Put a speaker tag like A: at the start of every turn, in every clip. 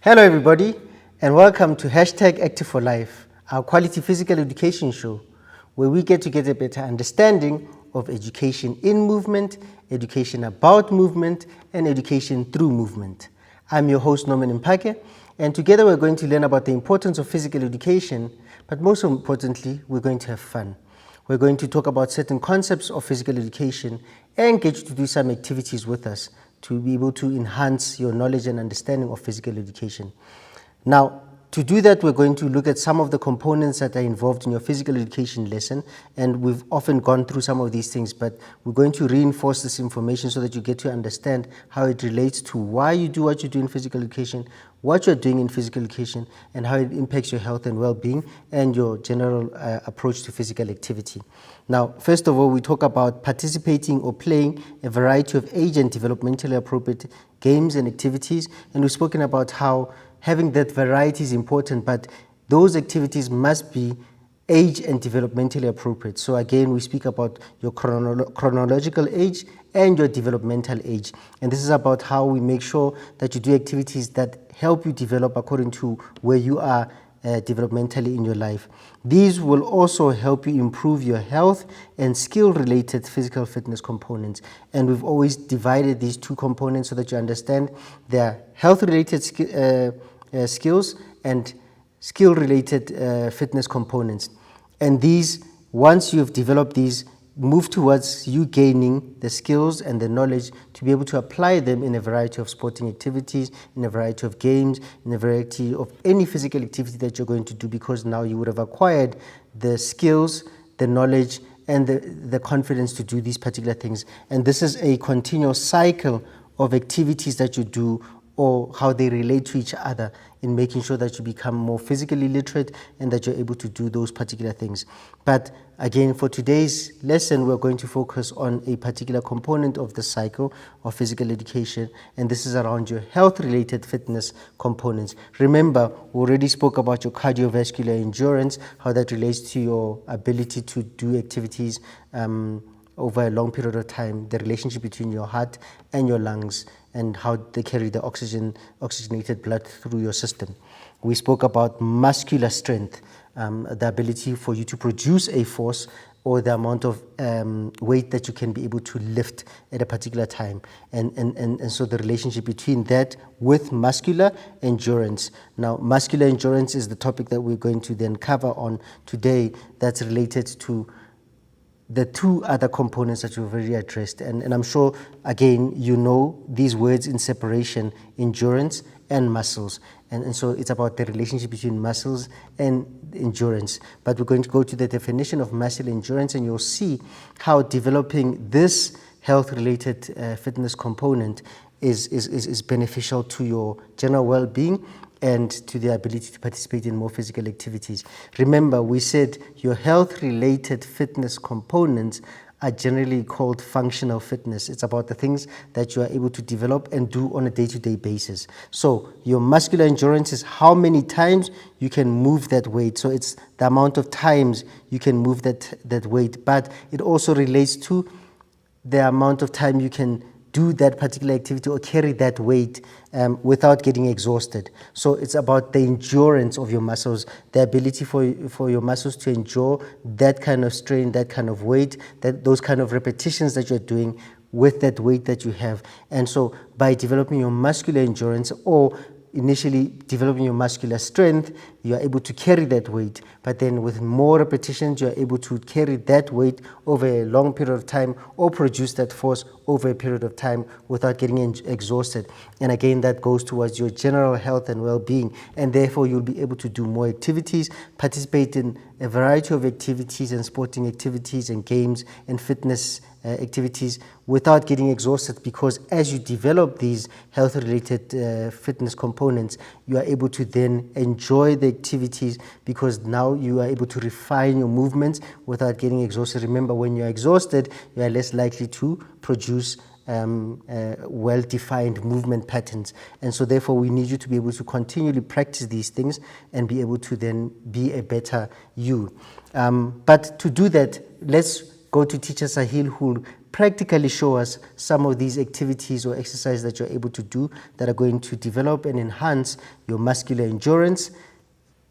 A: Hello everybody, and welcome to #Active4Life, our quality physical education show, where we get to get a better understanding of education in movement, education about movement, and education through movement. I'm your host, Norman Mpake, and together we're going to learn about the importance of physical education, but most importantly, we're going to have fun. We're going to talk about certain concepts of physical education and get you to do some activities with us to be able to enhance your knowledge and understanding of physical education. Now, to do that, we're going to look at some of the components that are involved in your physical education lesson, and we've often gone through some of these things, but we're going to reinforce this information so that you get to understand how it relates to why you do what you do in physical education, what you're doing in physical education, and how it impacts your health and well-being and your general approach to physical activity. Now, first of all, we talk about participating or playing a variety of age and developmentally appropriate games and activities, and we've spoken about how having that variety is important, but those activities must be age and developmentally appropriate. So again, we speak about your chronological age and your developmental age. And this is about how we make sure that you do activities that help you develop according to where you are developmentally in your life. These will also help you improve your health and skill-related physical fitness components. And we've always divided these two components so that you understand their health-related skills and skill-related fitness components. And these, once you've developed these, move towards you gaining the skills and the knowledge to be able to apply them in a variety of sporting activities, in a variety of games, in a variety of any physical activity that you're going to do, because now you would have acquired the skills, the knowledge, and the confidence to do these particular things. And this is a continuous cycle of activities that you do, or how they relate to each other, in making sure that you become more physically literate and that you're able to do those particular things. But again, for today's lesson, we're going to focus on a particular component of the cycle of physical education, and this is around your health-related fitness components. Remember, we already spoke about your cardiovascular endurance, how that relates to your ability to do activities over a long period of time, the relationship between your heart and your lungs, and how they carry the oxygenated blood through your system. We spoke about muscular strength, the ability for you to produce a force or the amount of weight that you can be able to lift at a particular time. And so the relationship between that with muscular endurance. Now, muscular endurance is the topic that we're going to then cover on today, that's related to the two other components that you've already addressed. And I'm sure, again, you know these words in separation: endurance and muscles. And so it's about the relationship between muscles and endurance. But we're going to go to the definition of muscle endurance, and you'll see how developing this health-related fitness component is beneficial to your general well-being and to the ability to participate in more physical activities. Remember, we said your health-related fitness components are generally called functional fitness. It's about the things that you are able to develop and do on a day-to-day basis. So your muscular endurance is how many times you can move that weight. So it's the amount of times you can move that weight, but it also relates to the amount of time you can do that particular activity or carry that weight without getting exhausted. So it's about the endurance of your muscles, the ability for your muscles to endure that kind of strain, that kind of weight, those kind of repetitions that you're doing with that weight that you have. And so by developing your muscular endurance, or initially developing your muscular strength, you are able to carry that weight, but then with more repetitions, you are able to carry that weight over a long period of time or produce that force over a period of time without getting exhausted. And again, that goes towards your general health and well-being, and therefore you'll be able to do more activities, participate in a variety of activities and sporting activities and games and fitness activities without getting exhausted, because as you develop these health-related fitness components, you are able to then enjoy the activities, because now you are able to refine your movements without getting exhausted. Remember, when you're exhausted, you are less likely to produce well-defined movement patterns. And so therefore we need you to be able to continually practice these things and be able to then be a better you. But to do that, let's go to Teacher Sahil, who will practically show us some of these activities or exercises that you're able to do that are going to develop and enhance your muscular endurance.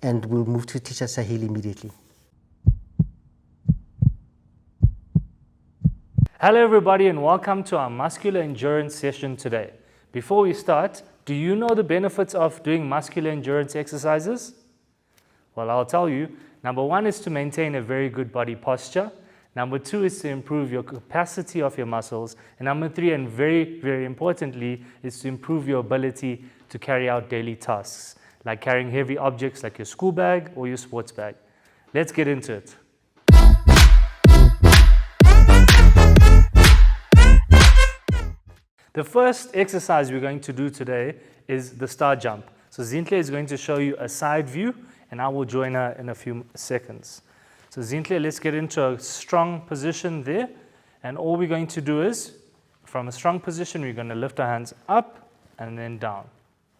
A: And we'll move to teacher Sahil immediately.
B: Hello everybody and welcome to our muscular endurance session today. Before we start, do you know the benefits of doing muscular endurance exercises? Well, I'll tell you. Number 1 is to maintain a very good body posture. Number 2 is to improve your capacity of your muscles. And number 3, and very, very importantly, is to improve your ability to carry out daily tasks, like carrying heavy objects like your school bag or your sports bag. Let's get into it. The first exercise we're going to do today is the star jump. So Zintle is going to show you a side view and I will join her in a few seconds. So Zintle, let's get into a strong position there. And all we're going to do is, from a strong position, we're going to lift our hands up and then down,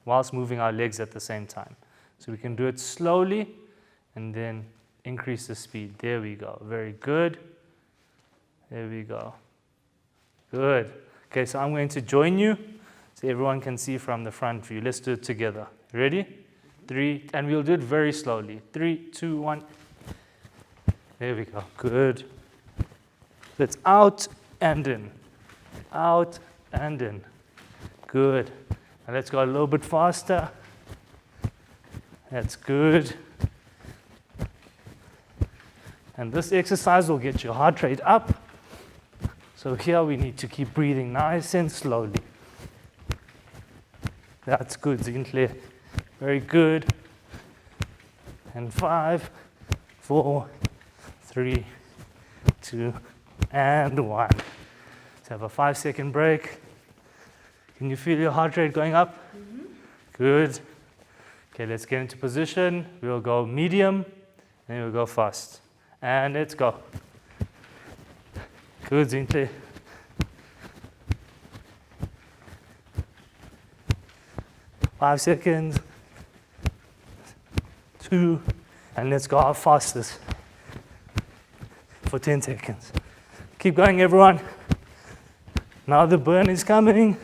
B: whilst moving our legs at the same time. So we can do it slowly and then increase the speed. There we go. Very good. There we go. Good. Okay, so I'm going to join you so everyone can see from the front view. Let's do it together. Ready? 3, and we'll do it very slowly. 3, 2, 1. There we go. Good. Let's out and in. Out and in. Good. And let's go a little bit faster. That's good. And this exercise will get your heart rate up. So here we need to keep breathing nice and slowly. That's good, Zintle. Very good. And 5, 4, 3, 2, and 1. Let's have a 5-second break. Can you feel your heart rate going up? Mm-hmm. Good. Okay, let's get into position. We'll go medium, and we'll go fast. And let's go. Good, Zintle. 5 seconds. 2, and let's go our fastest for 10 seconds. Keep going, everyone. Now the burn is coming,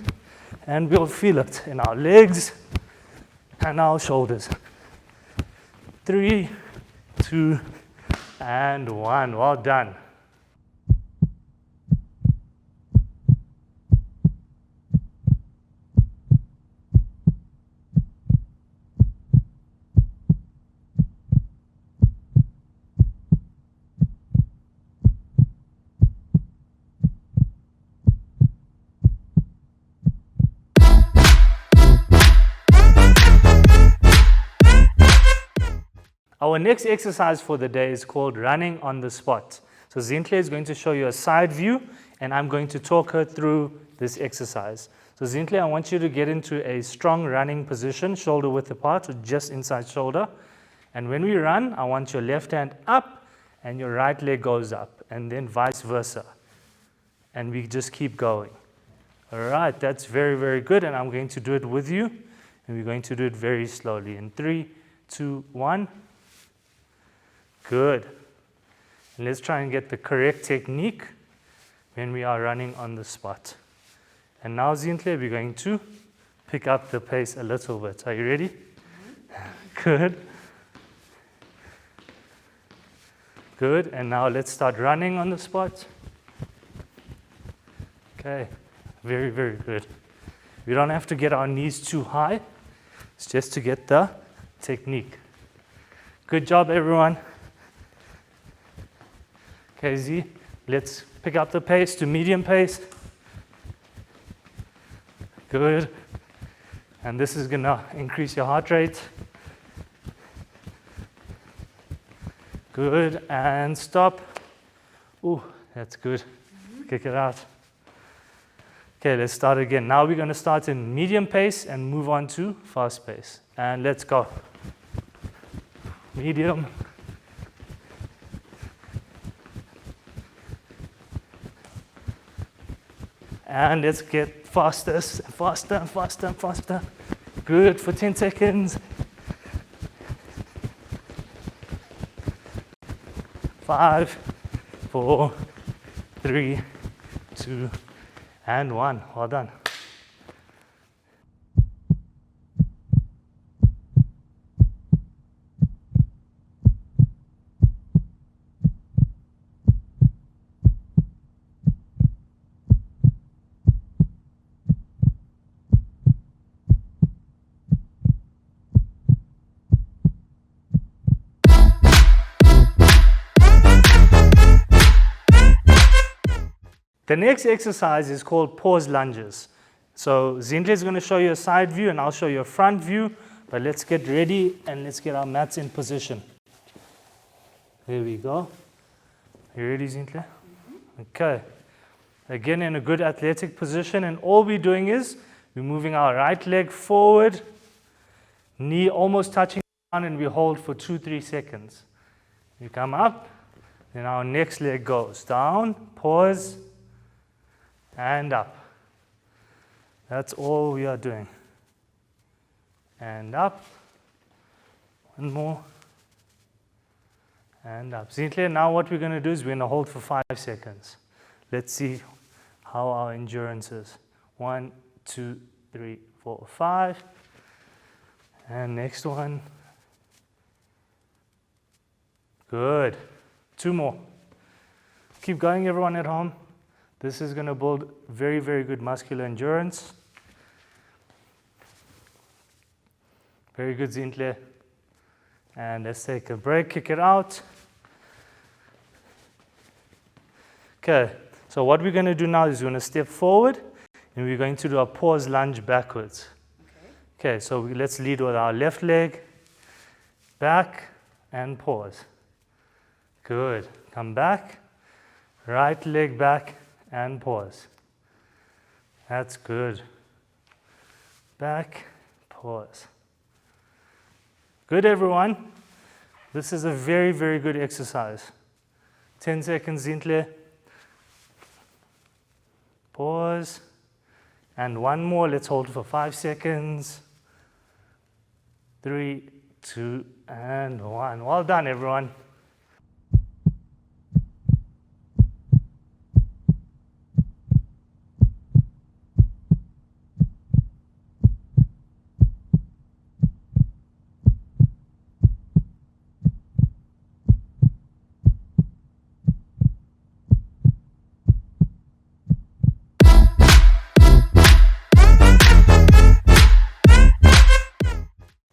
B: and we'll feel it in our legs and our shoulders. 3, 2, and 1. Well done. Our next exercise for the day is called running on the spot. So Zintle is going to show you a side view, and I'm going to talk her through this exercise. So Zintle, I want you to get into a strong running position, shoulder width apart, or just inside shoulder. And when we run, I want your left hand up, and your right leg goes up, and then vice versa. And we just keep going. All right, that's very, very good, and I'm going to do it with you, and we're going to do it very slowly. In 3, 2, 1. Good. And let's try and get the correct technique when we are running on the spot. And now, Zintle, we're going to pick up the pace a little bit. Are you ready? Mm-hmm. Good. Good. And now let's start running on the spot. Okay. Very, very good. We don't have to get our knees too high. It's just to get the technique. Good job, everyone. Okay, Z, let's pick up the pace to medium pace. Good. And this is going to increase your heart rate. Good. And stop. Ooh, that's good. Mm-hmm. Kick it out. Okay, let's start again. Now we're going to start in medium pace and move on to fast pace. And let's go. Medium. And let's get faster, faster, faster, faster. Good for 10 seconds. 5, 4, 3, 2, and 1. Well done. The next exercise is called pause lunges. So Zintle is going to show you a side view and I'll show you a front view, but let's get ready and let's get our mats in position. There we go. Are you ready, Zintle? Okay. Again, in a good athletic position, and all we're doing is we're moving our right leg forward, knee almost touching the ground, and we hold for 2-3 seconds. You come up, then our next leg goes down, pause, and up. That's all we are doing. And up. One more. And up. Zintle, now what we're going to do is we're going to hold for 5 seconds. Let's see how our endurance is. 1, 2, 3, 4, 5. And next one. Good. 2 more. Keep going, everyone at home. This is going to build very, very good muscular endurance. Very good, Zintle. And let's take a break, kick it out. Okay, so what we're going to do now is we're going to step forward and we're going to do a pause lunge backwards. Okay, so let's lead with our left leg, back, and pause. Good. Come back, right leg back, and pause. That's good. Back, pause. Good, everyone. This is a very, very good exercise. 10 seconds, Zintle. Pause. And one more. Let's hold for 5 seconds. 3, 2, and 1. Well done, everyone.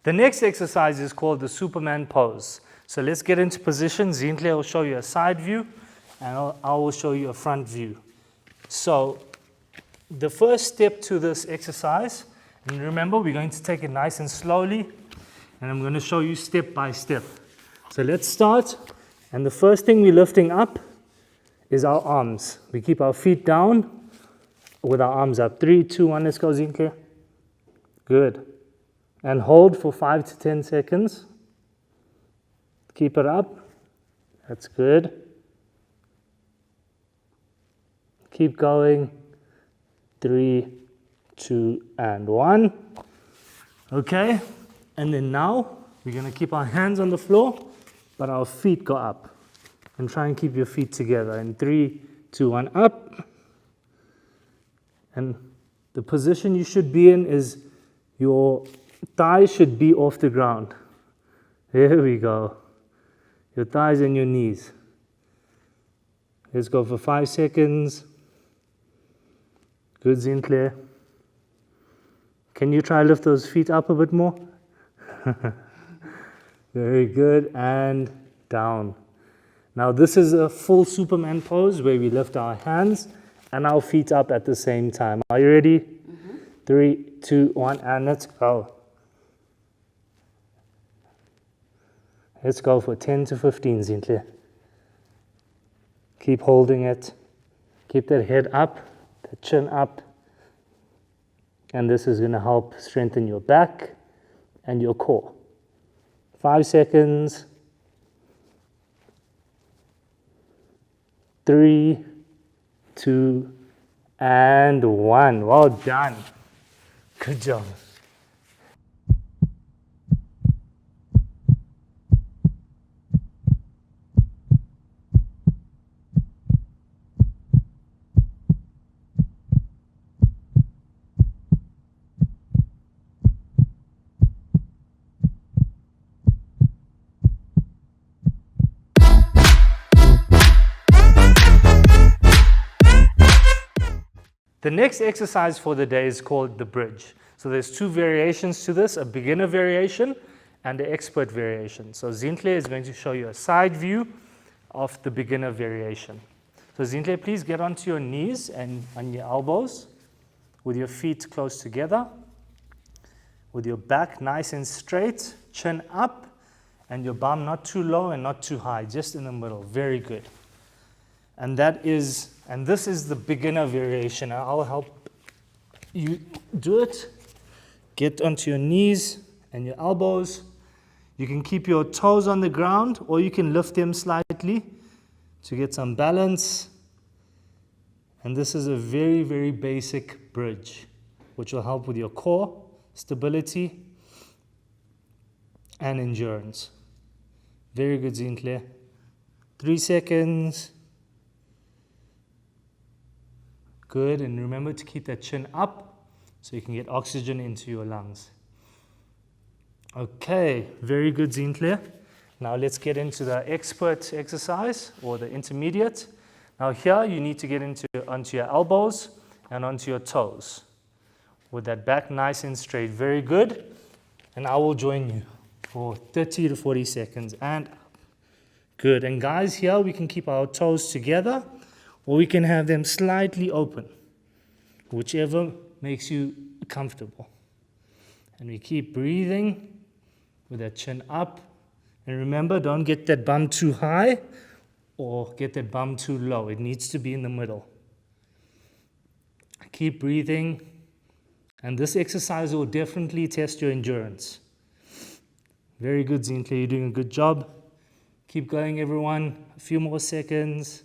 B: The next exercise is called the Superman pose. So let's get into position. Zintle will show you a side view and I will show you a front view. So the first step to this exercise, and remember we're going to take it nice and slowly, and I'm going to show you step by step. So let's start, and the first thing we're lifting up is our arms. We keep our feet down with our arms up. 3, 2, 1, let's go, Zintle. Good. And hold for 5 to 10 seconds. Keep it up. That's good. Keep going. 3, 2, and 1. Okay. And then now we're going to keep our hands on the floor, but our feet go up. And try and keep your feet together. In 3, 2, 1, up. And the position you should be in is your thighs should be off the ground. There we go. Your thighs and your knees. Let's go for 5 seconds. Good, Zintle. Can you try lift those feet up a bit more? Very good. And down. Now this is a full Superman pose where we lift our hands and our feet up at the same time. Are you ready? 3, 2, 1, and let's go. Let's go for 10 to 15, Zintle. Keep holding it. Keep that head up, the chin up. And this is going to help strengthen your back and your core. 5 seconds. 3, 2, and 1. Well done. Good job. The next exercise for the day is called the bridge. So there's two variations to this, a beginner variation and an expert variation. So Zintle is going to show you a side view of the beginner variation. So Zintle, please get onto your knees and on your elbows with your feet close together, with your back nice and straight, chin up, and your bum not too low and not too high, just in the middle. Very good. And this is the beginner variation. I'll help you do it. Get onto your knees and your elbows. You can keep your toes on the ground, or you can lift them slightly to get some balance. And this is a very, very basic bridge, which will help with your core, stability, and endurance. Very good, Zintle. 3 seconds. Good, and remember to keep that chin up so you can get oxygen into your lungs. Okay, very good, Zintle. Now let's get into the expert exercise, or the intermediate. Now here you need to get onto your elbows and onto your toes with that back nice and straight. Very good. And I will join you for 30 to 40 seconds. And good. And guys, here we can keep our toes together, or we can have them slightly open, whichever makes you comfortable. And we keep breathing with that chin up. And remember, don't get that bum too high or get that bum too low. It needs to be in the middle. Keep breathing. And this exercise will definitely test your endurance. Very good, Zintle. You're doing a good job. Keep going, everyone. A few more seconds.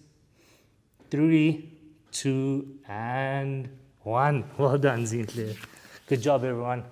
B: 3, 2, and 1. Well done, Zintle. Good job, everyone.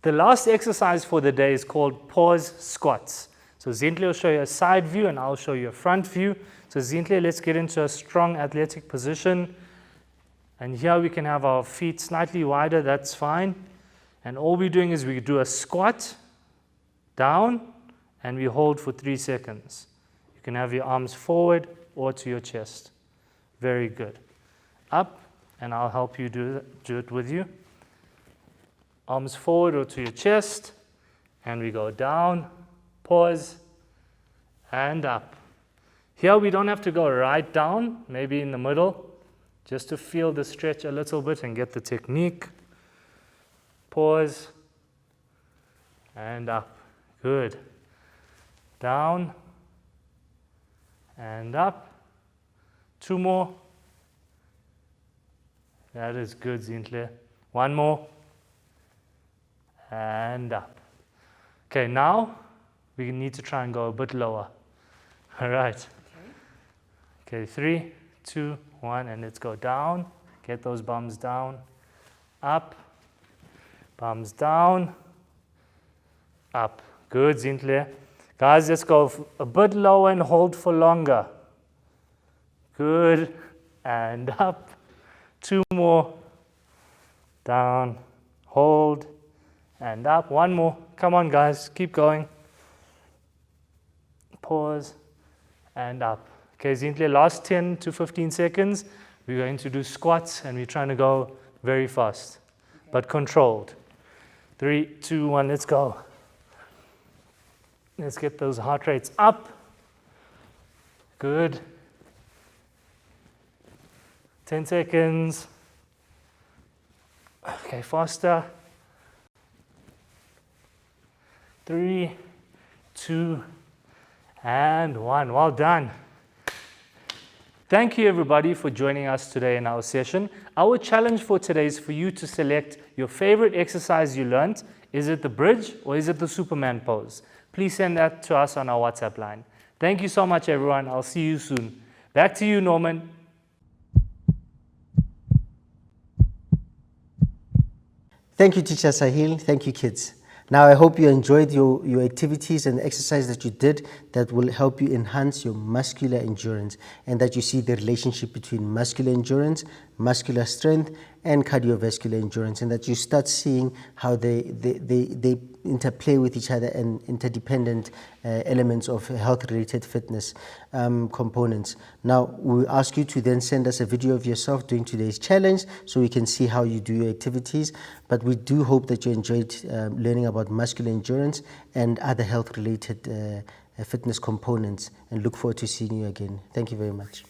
B: The last exercise for the day is called pause squats. So Zintle will show you a side view and I'll show you a front view. So Zintle, let's get into a strong athletic position. And here we can have our feet slightly wider, that's fine. And all we're doing is we do a squat down and we hold for 3 seconds. You can have your arms forward or to your chest. Very good. Up, and I'll help you do it with you. Arms forward or to your chest, and we go down, pause, and up. Here we don't have to go right down, maybe in the middle, just to feel the stretch a little bit and get the technique. Pause, and up. Good. Down, and up. 2 more. That is good, Zintle. 1 more. And up. Okay, now we need to try and go a bit lower. All right. Okay, 3, 2, 1, and let's go down. Get those bums down. Up. Bums down. Up. Good, Zintle. Guys, let's go a bit lower and hold for longer. Good. And up. 2 more. Down. Hold. And up. 1 more. Come on, guys. Keep going. Pause. And up. Okay, Zintle, last 10 to 15 seconds. We're going to do squats, and we're trying to go very fast, but controlled. 3, 2, 1, let's go. Let's get those heart rates up. Good. 10 seconds. Okay, faster. 3, 2, and 1. Well done. Thank you, everybody, for joining us today in our session. Our challenge for today is for you to select your favorite exercise you learned. Is it the bridge or is it the Superman pose? Please send that to us on our WhatsApp line. Thank you so much, everyone. I'll see you soon. Back to you, Norman.
A: Thank you, Teacher Sahil. Thank you, kids. Now, I hope you enjoyed your activities and the exercise that you did that will help you enhance your muscular endurance, and that you see the relationship between muscular endurance, muscular strength, and cardiovascular endurance, and that you start seeing how they interplay with each other and interdependent elements of health-related fitness components. Now, we ask you to then send us a video of yourself doing today's challenge so we can see how you do your activities. But we do hope that you enjoyed learning about muscular endurance and other health-related fitness components, and look forward to seeing you again. Thank you very much.